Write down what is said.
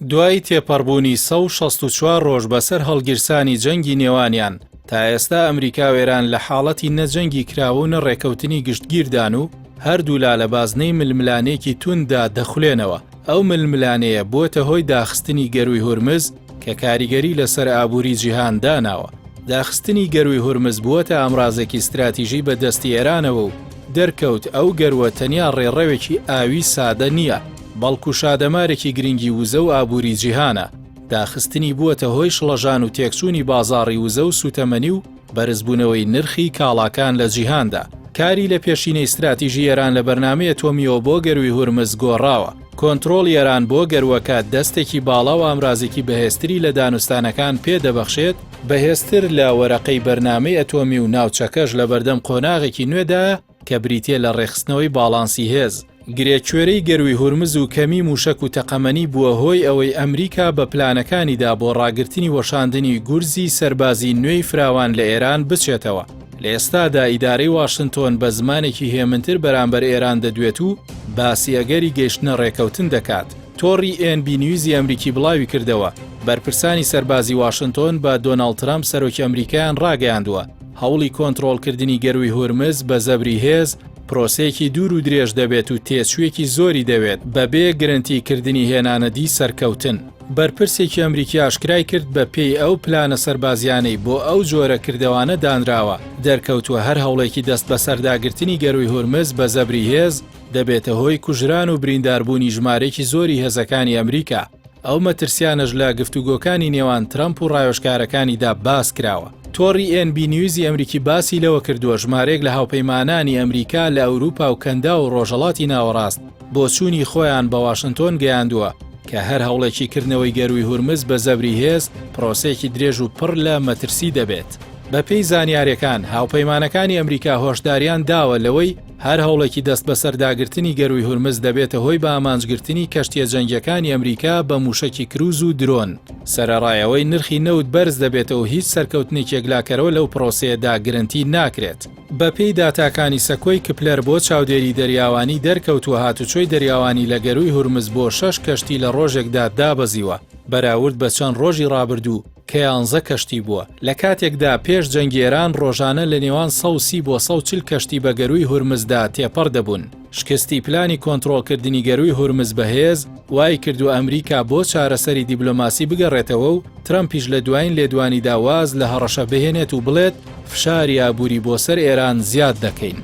دوای تێپەڕبوونی 164 ڕۆژ بەسەر هەڵگیرسانی جەنگی نێوانیان تا ئێستا ئەمریکا و ئێران لە حاڵەتی نەجەنگی کراوە و نەڕێکەوتنی گشتگیردان و هەردوو لا لە بازنەی ململانێکی توندا دەخولێنەوە. ئەو ململانەیە بووەتە هۆی داخستنی گەروی هورمز کە کاریگەری لەسەر ئابووری جیهان داناوە. داخستنی گەروی هورمز بووەتە ئامڕازێکی استراتیژی بەدەستی ئێرانەوە و دەرکەوت ئەو گەروە تەنیا ڕێڕەوێکی ئاوی سادە نییە، بەڵکو شادەمارێکی گرنگی وزە و ئابووری جیهانە. داخستنی بووەتە هۆی شڵەژان و تێکچوونی بازاڕی وزە و سوتەمەنی و بەرزبوونەوەی نرخی کاڵاکان لە جیهاندا. کاری لە پێشینەی استراتیژی ئێران لە بەرنامەیە ئەتۆمیەوە بۆ گەروی هورمز گۆڕاوە. کۆنتڕۆڵی ئێران بۆ گەروەکە دەستێکی باڵا و ئامرازێکی بەهێزتری لە دانوستانەکان پێدەبەخشێت، بەهێزتر لە وەرەقەی بەرنامەی ئەتۆمی و ناوچەکەش لە بەردەم قۆناغێکی نوێدایە کە بریتیە لە ڕێخستنەوەی باڵانسی هێز. گرێکوێرەی گەروی هورمز و کەمی موشک و تەقەمەنی بووە هۆی ئەوەی ئەمریکا بە پلانەکانیدا بۆ ڕاگررتنی وەشاندنی گورزی سەربازی نوێی فراوان لە ئێران بچێتەوە. لە ئێستادا ئیدارەی واشنتۆن بە زمانێکی هێمنتر بەرامبەر ئێران دەدوێت و باسی ئەگەری گەیشتنە ڕێکەوتن دەکات. تۆڕی NB نیوزی ئەمریکی بڵاوی کردەوە بەرپرسانی سەربازی واشنتۆن بە دۆناڵد ترامپ سەرۆکی ئەمریکایان ڕاگەیاندووە هەوڵی کۆنتڕۆڵکردنی گەروی هورمز بە زەبری هێز پرۆسەیەکی دوور و درێژ دەبێت و تێچوویەکی زۆری دەوێت بەبێ گرنتیکردنی هێنانەدی سەرکەوتن. بەرپرسێکی ئەمریکی ئاشکرای کرد بە پێی ئەو پلانە سەربازیانەی بۆ ئەو جۆرە کردەوانە دانراوە دەرکەوتووە هەر هەوڵێکی دەست بە سەرداگرتنی گەروی هورمز بە زەبری هێز دەبێتە هۆی کوژران و برینداربوونی ژمارەیەکی زۆری هێزەکانی ئەمریکا. ئەو مەترسیانەش لە گفتوگۆکانی نێوان ترامپ و ڕایۆشکارەکانیدا باس کراوە. تۆڕی NB نیوزی ئەمریکی باسی لەوە کردووە ژمارەیەک لە هاوپەیمانانی ئەمریکا لە ئەوروپا و کەندا و ڕۆژهەڵاتی ناوەڕاست بۆ چوونی خۆیان بە واشنتۆن گەیاندووە کە هەر هەوڵێکی کردنەوەی گەروی هورمز بە زەبری هێز پرۆسەیەکی درێژ و پڕ لە مەترسی دەبێت. بە پێی زانیاریەکان هاوپەیمانەکانی ئەمریکا هۆشداریان داوە لەوەی هەر هەوڵێکی دەست بە سەرداگرتنی گەروی هورمز دەبێتە هۆی بە ئامانجگرتنی کەشتیە جەنگیەکانی ئەمریکا بە موشکی کروز و درۆن. سەرەڕایەوەی نرخی نەوت بەرز دەبێتەوە هیچ سەرکەوتنێکی یەکلاکەرەوە لەو پرۆسەیەدا گرنتی ناکرێت. بە پێی داتاکانی سەکۆی کپلەر بۆ چاودێری دەریاوانی دەرکەوتووە هاتوچۆی دەریاوانی لە گەروی هورمز بۆ 6 کەشتی لە ڕۆژێکدا دابەزیوە بەراورد بە چەند ڕۆژی ڕابردوو کە 11 کەشتی بووە. لە کاتێکدا پێش جەنگێران ڕۆژانە لە نێوان 130 بۆ 140 کەشتی بە گەروی هورمزدا تێپەڕ دەبوون. شکستی پلانی کۆنتڕۆڵکردنی گەروی هورمز بەهێز وای کردو ئەمریکا بۆ چارەسەری دیبلۆماسی بگەڕێتەوە و ترامپیش لە دوایین لێدوانی داواز لە هەڕەشە بهێنێت و بڵێت فشاری ئابووری بۆ سەر ئێران زیاد دەکەین.